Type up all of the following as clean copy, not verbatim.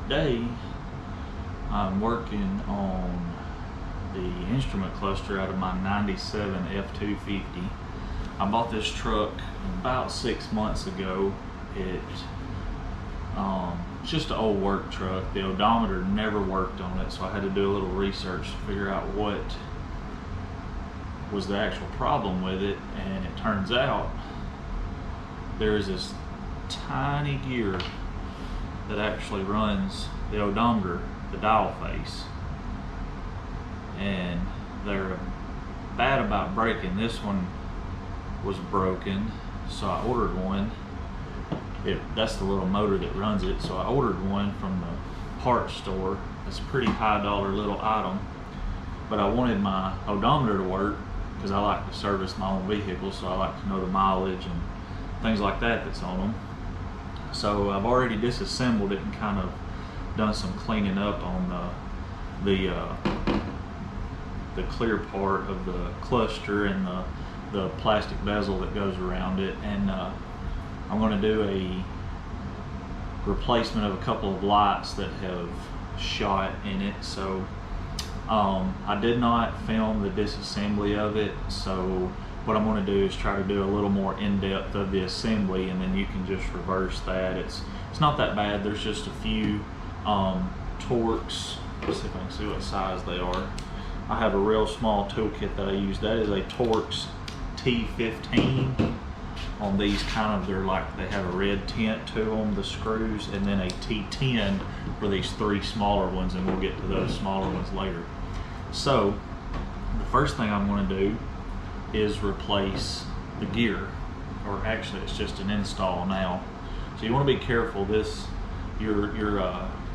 Today I'm working on the instrument cluster out of my 97 F250. I bought this truck about 6 months ago. It's just an old work truck. The odometer never worked on it, so I had to do a little research to figure out what was the actual problem with it, and it turns out there is this tiny gear that actually runs the odometer, the dial face, and they're bad about breaking. This one was broken, so I ordered one. That's the little motor that runs it, so I ordered one from the parts store. It's a pretty high dollar little item, but I wanted my odometer to work because I like to service my own vehicle, so I like to know the mileage and things like that that's on them. So I've already disassembled it and kind of done some cleaning up on the clear part of the cluster and the plastic bezel that goes around it, and I'm going to do a replacement of a couple of lights that have shot in it. So I did not film the disassembly of it, so what I'm going to do is try to do a little more in-depth of the assembly, and then you can just reverse that. It's not that bad. There's just a few Torx. Let's see if I can see what size they are. I have a real small toolkit that I use. That is a Torx T15. On these they have a red tint to them, the screws, and then a T10 for these three smaller ones, and we'll get to those smaller ones later. So the first thing I'm going to do is replace the gear, or actually it's just an install now. So you want to be careful. Your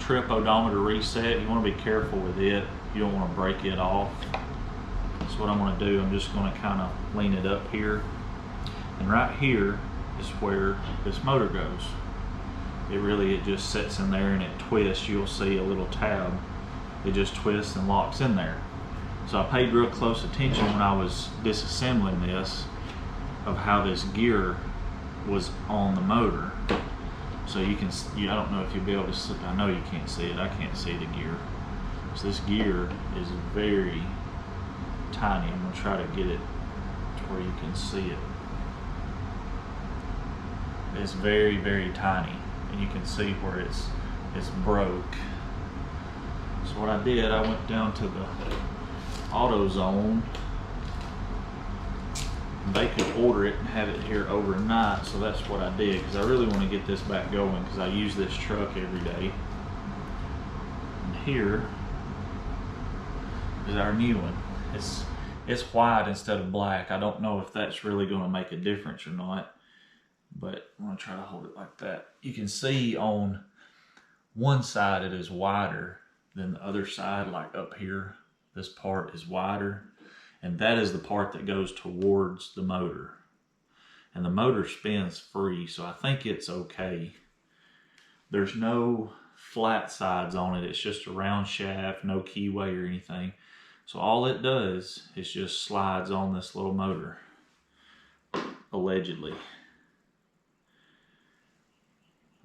trip odometer reset, you want to be careful with it. You don't want to break it off. So what I'm going to do, I'm just going to kind of lean it up here, and right here is where this motor goes. It just sits in there and it twists. You'll see a little tab. It just twists and locks in there. So I paid real close attention when I was disassembling this of how this gear was on the motor. So I don't know if you'll be able to see. I know you can't see it. I can't see the gear. So this gear is very tiny. I'm going to try to get it to where you can see it. It's very, very tiny, and you can see where it's broke. So what I did, I went down to the AutoZone. They could order it and have it here overnight, so that's what I did, because I really want to get this back going because I use this truck every day. And here is our new one. It's white instead of black. I don't know if that's really going to make a difference or not, but I'm going to try to hold it like that. You can see on one side it is wider than the other side, like up here. This part is wider, and that is the part that goes towards the motor. And the motor spins free, so I think it's okay. There's no flat sides on it. It's just a round shaft, no keyway or anything. So all it does is just slides on this little motor, allegedly.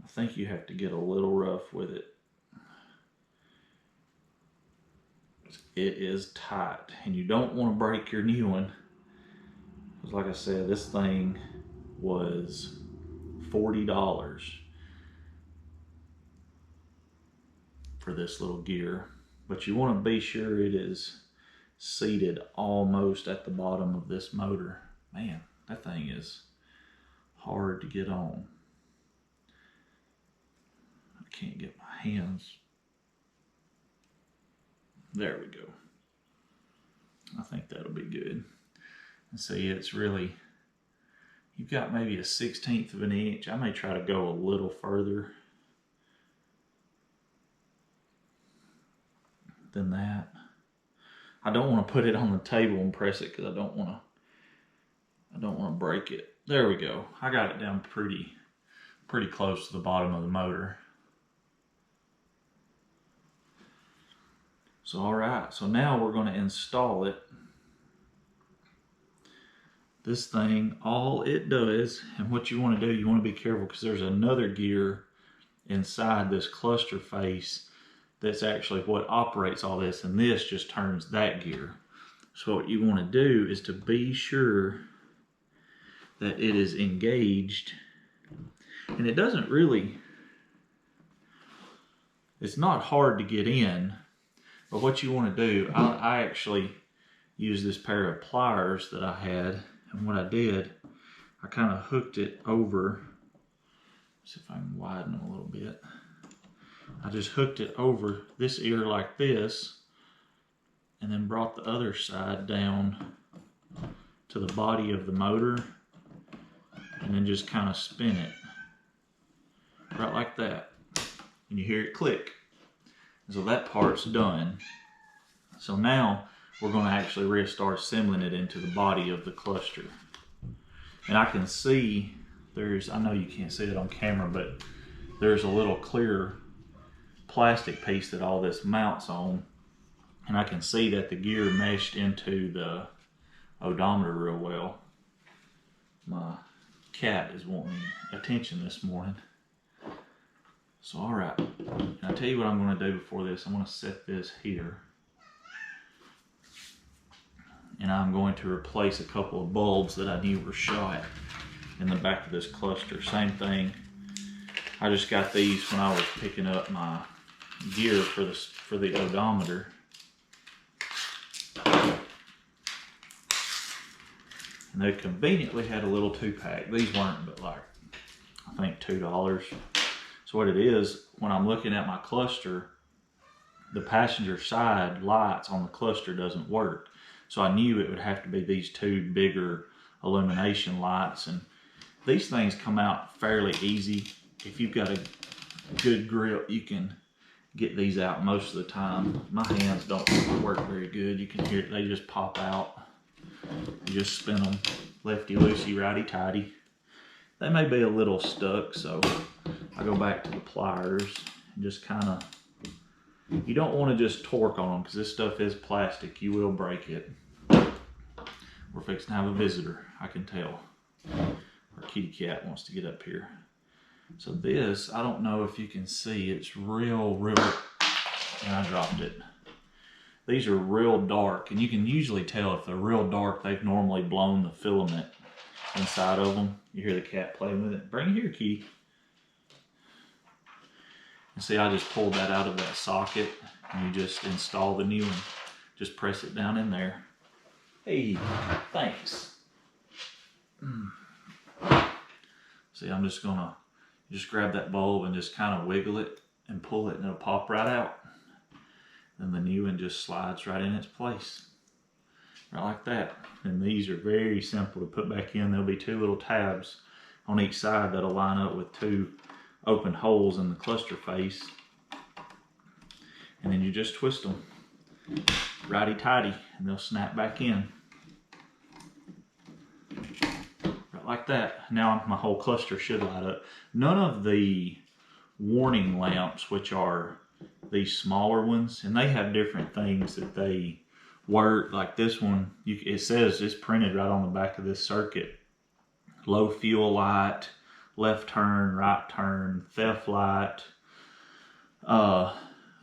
I think you have to get a little rough with it. It is tight, and you don't want to break your new one. Because like I said, this thing was $40 for this little gear. But you want to be sure it is seated almost at the bottom of this motor. Man, that thing is hard to get on. I can't get my hands. There we go. I think that'll be good. And see, it's really, you've got maybe a 1/16 of an inch. I may try to go a little further than that. I don't want to put it on the table and press it because I don't want to break it. There we go. I got it down pretty close to the bottom of the motor. So all right, so now we're going to install it. This thing, all it does, and what you want to do, you want to be careful because there's another gear inside this cluster face that's actually what operates all this, and this just turns that gear. So what you want to do is to be sure that it is engaged, and it doesn't really, it's not hard to get in, but what you want to do, I actually used this pair of pliers that I had, and what I did, I kind of hooked it over, see if I can widen them a little bit. I just hooked it over this ear like this, and then brought the other side down to the body of the motor, and then just kind of spin it right like that, and you hear it click. And so that part's done. So now we're going to actually start assembling it into the body of the cluster. And I can see there's, I know you can't see it on camera, but there's a little clear plastic piece that all this mounts on, and I can see that the gear meshed into the odometer real well. My cat is wanting attention this morning. So all right, and I'll tell you what I'm going to do before this. I'm going to set this here, and I'm going to replace a couple of bulbs that I knew were shot in the back of this cluster. Same thing, I just got these when I was picking up my gear for the odometer. And they conveniently had a little 2-pack. These weren't, but like, I think $2. So what it is, when I'm looking at my cluster, the passenger side lights on the cluster doesn't work. So I knew it would have to be these 2 bigger illumination lights. And these things come out fairly easy. If you've got a good grip, you can get these out most of the time. My hands don't work very good. You can hear it, they just pop out. You just spin them lefty-loosey, righty-tighty. They may be a little stuck, so I go back to the pliers and just kind of, you don't want to just torque on them because this stuff is plastic. You will break it. We're fixing to have a visitor, I can tell. Our kitty cat wants to get up here. So this, I don't know if you can see, it's real, and I dropped it. These are real dark, and you can usually tell if they're real dark, they've normally blown the filament inside of them. You hear the cat playing with it. Bring it here, kitty. And see, I just pulled that out of that socket, and you just install the new one. Just press it down in there. Hey, thanks. See, I'm just gonna just grab that bulb and just kind of wiggle it and pull it, and it'll pop right out. Then the new one just slides right in its place. Right like that. And these are very simple to put back in. There'll be 2 little tabs on each side that'll line up with 2 open holes in the cluster face. And then you just twist them righty-tighty, and they'll snap back in. Right like that. Now my whole cluster should light up. None of the warning lamps, which are these smaller ones, and they have different things that they work. Like this one, it says, it's printed right on the back of this circuit. Low fuel light, left turn, right turn, theft light,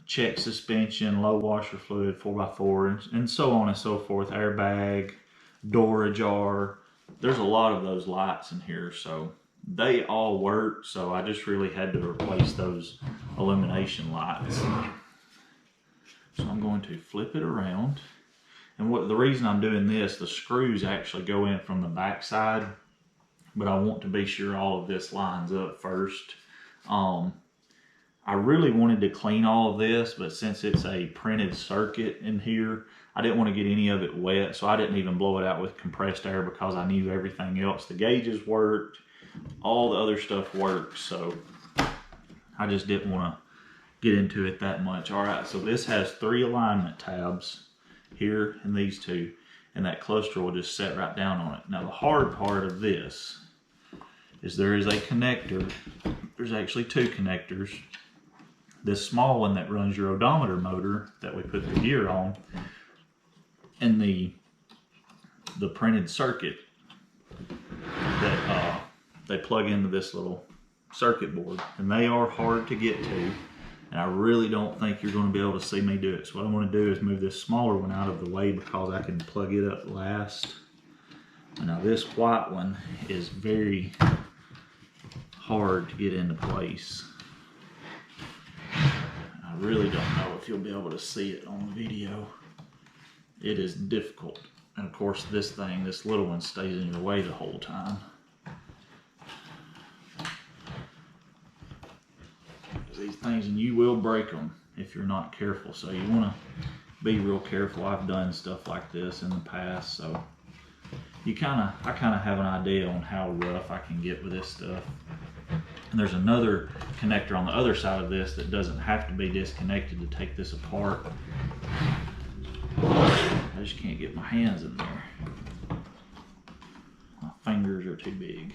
check suspension, low washer fluid, 4x4, and so on and so forth. Airbag, door ajar. There's a lot of those lights in here, so they all work. So I just really had to replace those illumination lights. So I'm going to flip it around. And the reason I'm doing this, the screws actually go in from the back side, but I want to be sure all of this lines up first. I really wanted to clean all of this, but since it's a printed circuit in here, I didn't want to get any of it wet, so I didn't even blow it out with compressed air because I knew everything else. The gauges worked, all the other stuff worked, so I just didn't want to get into it that much. All right, so this has 3 alignment tabs here and these 2, and that cluster will just set right down on it. Now the hard part of this is there is a connector. There's actually 2 connectors. This small one that runs your odometer motor that we put the gear on, and the printed circuit that they plug into this little circuit board, and they are hard to get to, and I really don't think you're going to be able to see me do it. So what I want to do is move this smaller one out of the way because I can plug it up last. And now this white one is very hard to get into place. I really don't know if you'll be able to see it on the video. It is difficult. And of course this thing, this little one, stays in your way the whole time. These things, and you will break them if you're not careful. So you want to be real careful. I've done stuff like this in the past, so I kind of have an idea on how rough I can get with this stuff. And there's another connector on the other side of this that doesn't have to be disconnected to take this apart. I just can't get my hands in there. My fingers are too big.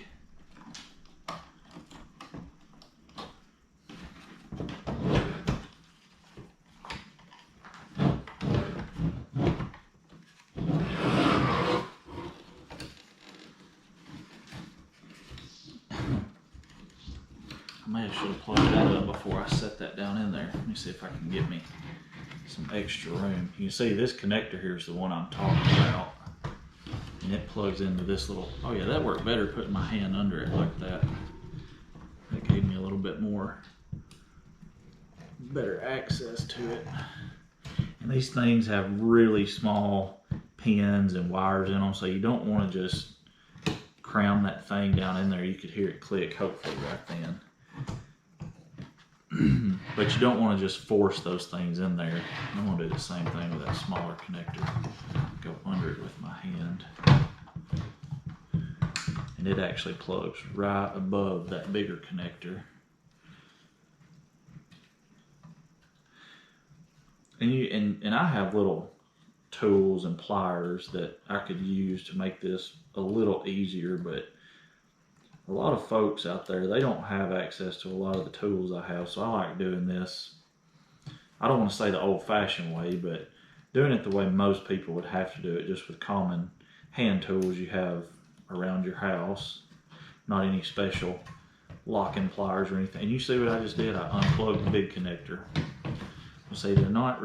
I should have plugged that up before I set that down in there. Let me see if I can get me some extra room. You can see this connector here is the one I'm talking about. And it plugs into this little, oh yeah, that worked better putting my hand under it like that. That gave me a little bit more, better access to it. And these things have really small pins and wires in them, so you don't want to just cram that thing down in there. You could hear it click hopefully right then. But you don't want to just force those things in there. I'm going to do the same thing with that smaller connector. Go under it with my hand. And it actually plugs right above that bigger connector. And I have little tools and pliers that I could use to make this a little easier, but a lot of folks out there, they don't have access to a lot of the tools I have, so I like doing this. I don't want to say the old-fashioned way, but doing it the way most people would have to do it, just with common hand tools you have around your house, not any special locking pliers or anything. And you see what I just did? I unplugged the big connector. See, they don't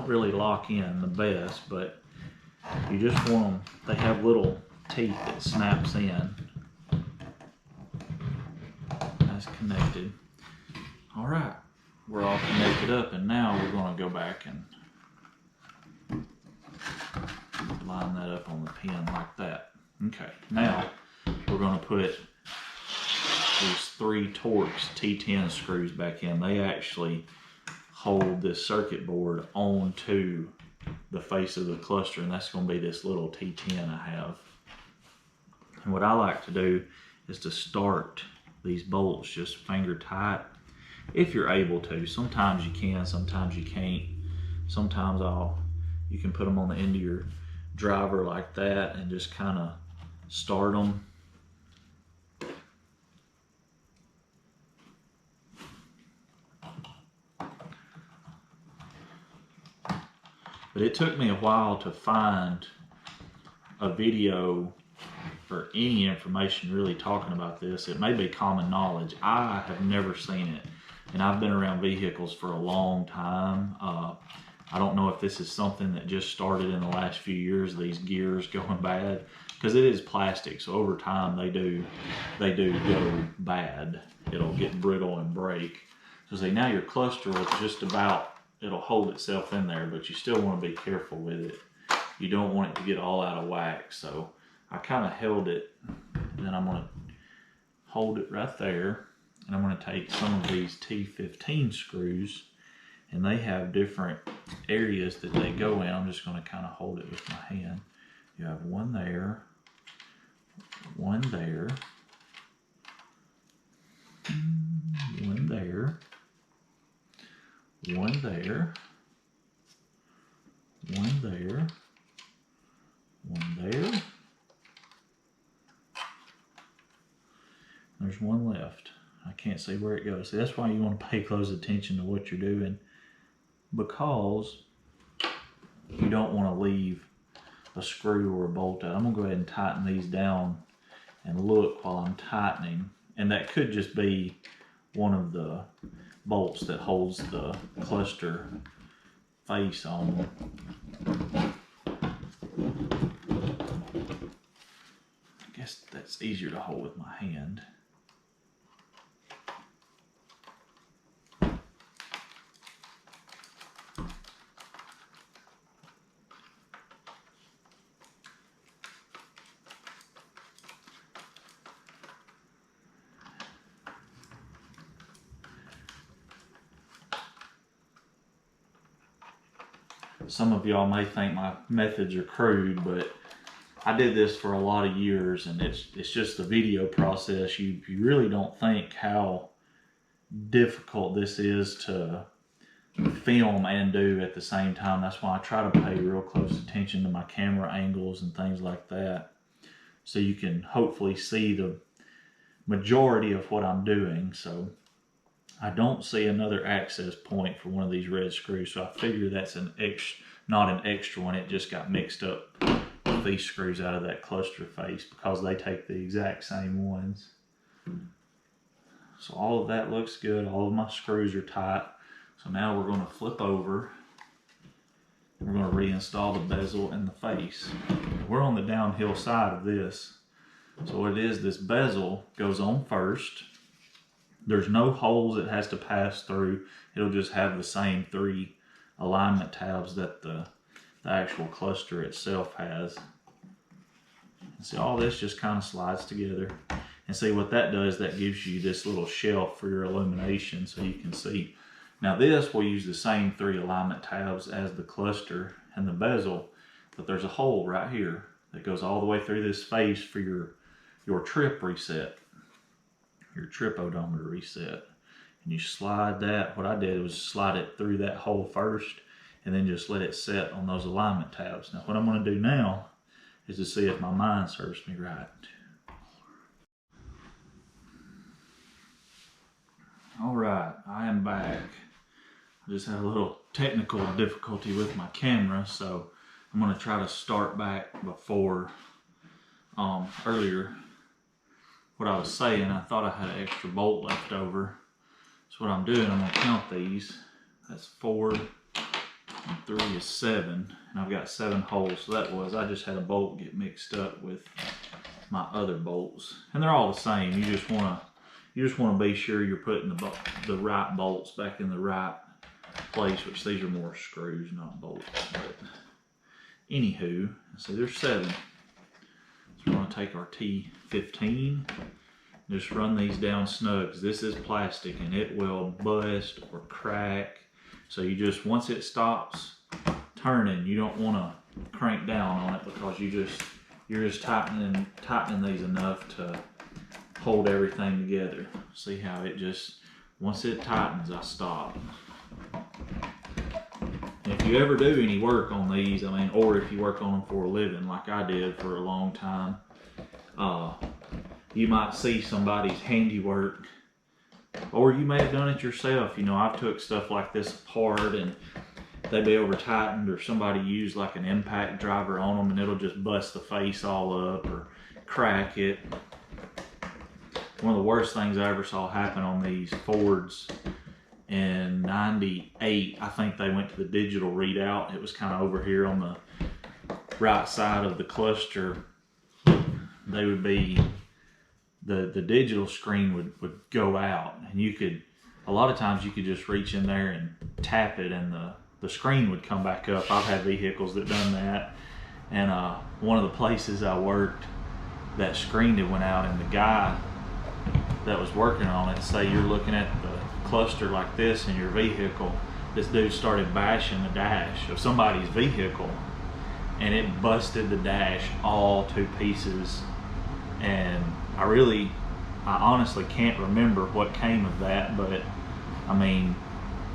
really lock in the best, but you just want them, they have little teeth that snaps in. That's connected. All right, we're all connected up, and now we're going to go back and line that up on the pin like that. Okay, now we're going to put these 3 Torx T10 screws back in. They actually hold this circuit board onto the face of the cluster, and that's going to be this little T10 I have. And what I like to do is to start these bolts just finger tight, if you're able to. Sometimes you can, sometimes you can't. Sometimes you can put them on the end of your driver like that and just kind of start them. But it took me a while to find a video or any information really talking about this. It may be common knowledge. I have never seen it, and I've been around vehicles for a long time. I don't know if this is something that just started in the last few years, these gears going bad, because it is plastic, so over time they do go bad. It'll get brittle and break. So see, now your cluster will just about, it'll hold itself in there, but you still want to be careful with it. You don't want it to get all out of whack. So I kind of held it, and then I'm going to hold it right there, and I'm going to take some of these T15 screws, and they have different areas that they go in. I'm just going to kind of hold it with my hand. You have one there, one there, one there, one there, one there, one there. There's one left. I can't see where it goes. See, that's why you want to pay close attention to what you're doing, because you don't want to leave a screw or a bolt out. I'm going to go ahead and tighten these down and look while I'm tightening and that could just be one of the bolts that holds the cluster face on. I guess that's easier to hold with my hand. Some of y'all may think my methods are crude, but I did this for a lot of years, and it's just the video process. You really don't think how difficult this is to film and do at the same time. That's why I try to pay real close attention to my camera angles and things like that, so you can hopefully see the majority of what I'm doing. So I don't see another access point for one of these red screws, so I figure that's not an extra one. It just got mixed up with these screws out of that cluster face because they take the exact same ones. So all of that looks good. All of my screws are tight. So now we're going to flip over. We're going to reinstall the bezel and the face. We're on the downhill side of this. So what it is, this bezel goes on first. There's no holes it has to pass through. It'll just have the same 3 alignment tabs that the actual cluster itself has. And see, all this just kind of slides together. And see what that does, that gives you this little shelf for your illumination so you can see. Now this will use the same 3 alignment tabs as the cluster and the bezel, but there's a hole right here that goes all the way through this face for your trip reset. Your trip odometer reset. And you slide that. What I did was slide it through that hole first and then just let it set on those alignment tabs. Now what I'm going to do now is to see if my mind serves me right. Alright, I am back. I just had a little technical difficulty with my camera, so I'm going to try to start back before earlier. What I was saying, I thought I had an extra bolt left over. So what I'm doing, I'm going to count these. That's 4 and 3 is 7, and I've got 7 holes. So that was, I just had a bolt get mixed up with my other bolts, and they're all the same. You just want to be sure you're putting the right bolts back in the right place, which these are more screws, not bolts. But anywho, so there's 7. So we're going to take our T15, just run these down snug, because this is plastic and it will bust or crack. So you just, once it stops turning, you don't want to crank down on it, because you're just tightening these enough to hold everything together. See how it just, once it tightens, I stop. If you ever do any work on these, I mean, or if you work on them for a living like I did for a long time, you might see somebody's handiwork, or you may have done it yourself. You know, I've took stuff like this apart and they be over tightened, or somebody used like an impact driver on them and it'll just bust the face all up or crack it. One of the worst things I ever saw happen on these Fords in '98, I think they went to the digital readout. It was kind of over here on the right side of the cluster. They would be, the digital screen would go out, and you could, a lot of times you could just reach in there and tap it and the screen would come back up. I've had vehicles that done that, and one of the places I worked, that screen that went out, and the guy that was working on it, say you're looking at the cluster like this in your vehicle, this dude started bashing the dash of somebody's vehicle, and it busted the dash all to pieces. And I honestly can't remember what came of that, but I mean,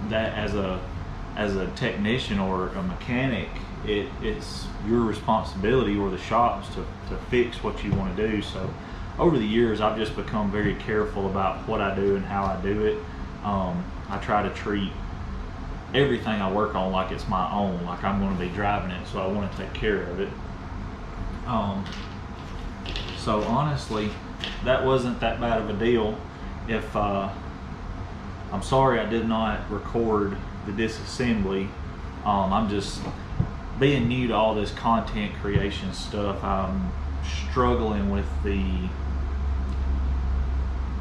that as a technician or a mechanic, it's your responsibility, or the shop's, to fix what you want to do. So over the years, I've just become very careful about what I do and how I do it. I try to treat everything I work on like it's my own, like I'm going to be driving it, so I want to take care of it. So honestly, that wasn't that bad of a deal. If I'm sorry I did not record the disassembly. I'm just being new to all this content creation stuff. I'm struggling with the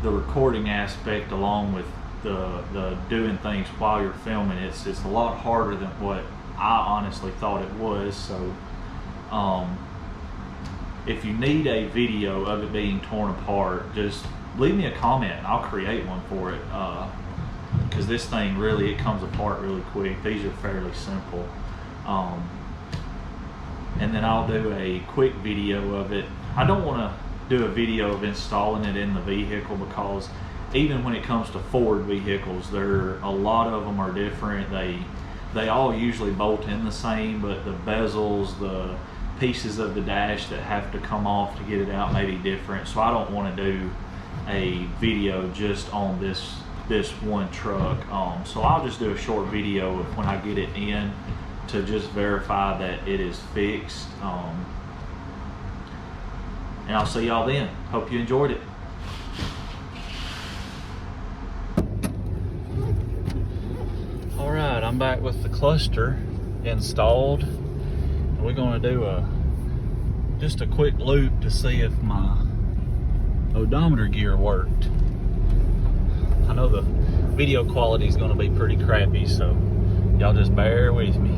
recording aspect along with the doing things while you're filming. It's a lot harder than what I honestly thought it was. So if you need a video of it being torn apart, just leave me a comment and I'll create one for it, because this thing really, it comes apart really quick. These are fairly simple. And then I'll do a quick video of it. I don't want to do a video of installing it in the vehicle, because even when it comes to Ford vehicles, a lot of them are different. They all usually bolt in the same, but the bezels, the pieces of the dash that have to come off to get it out may be different. So I don't want to do a video just on this one truck. So I'll just do a short video of when I get it in to just verify that it is fixed. And I'll see y'all then. Hope you enjoyed it. All right, I'm back with the cluster installed. We're going to do just a quick loop to see if my odometer gear worked. I know the video quality is going to be pretty crappy, so y'all just bear with me.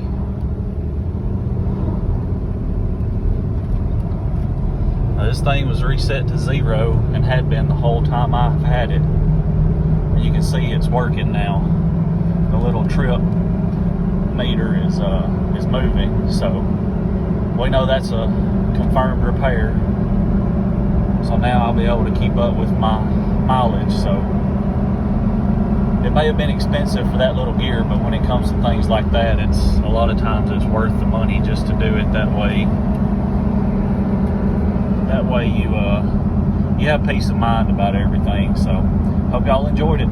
Now, this thing was reset to 0 and had been the whole time I've had it. And you can see it's working now. The little trip meter is moving, so we know that's a confirmed repair. So now I'll be able to keep up with my mileage. So it may have been expensive for that little gear, but when it comes to things like that, it's a lot of times it's worth the money just to do it that way. That way you have peace of mind about everything. So hope y'all enjoyed it.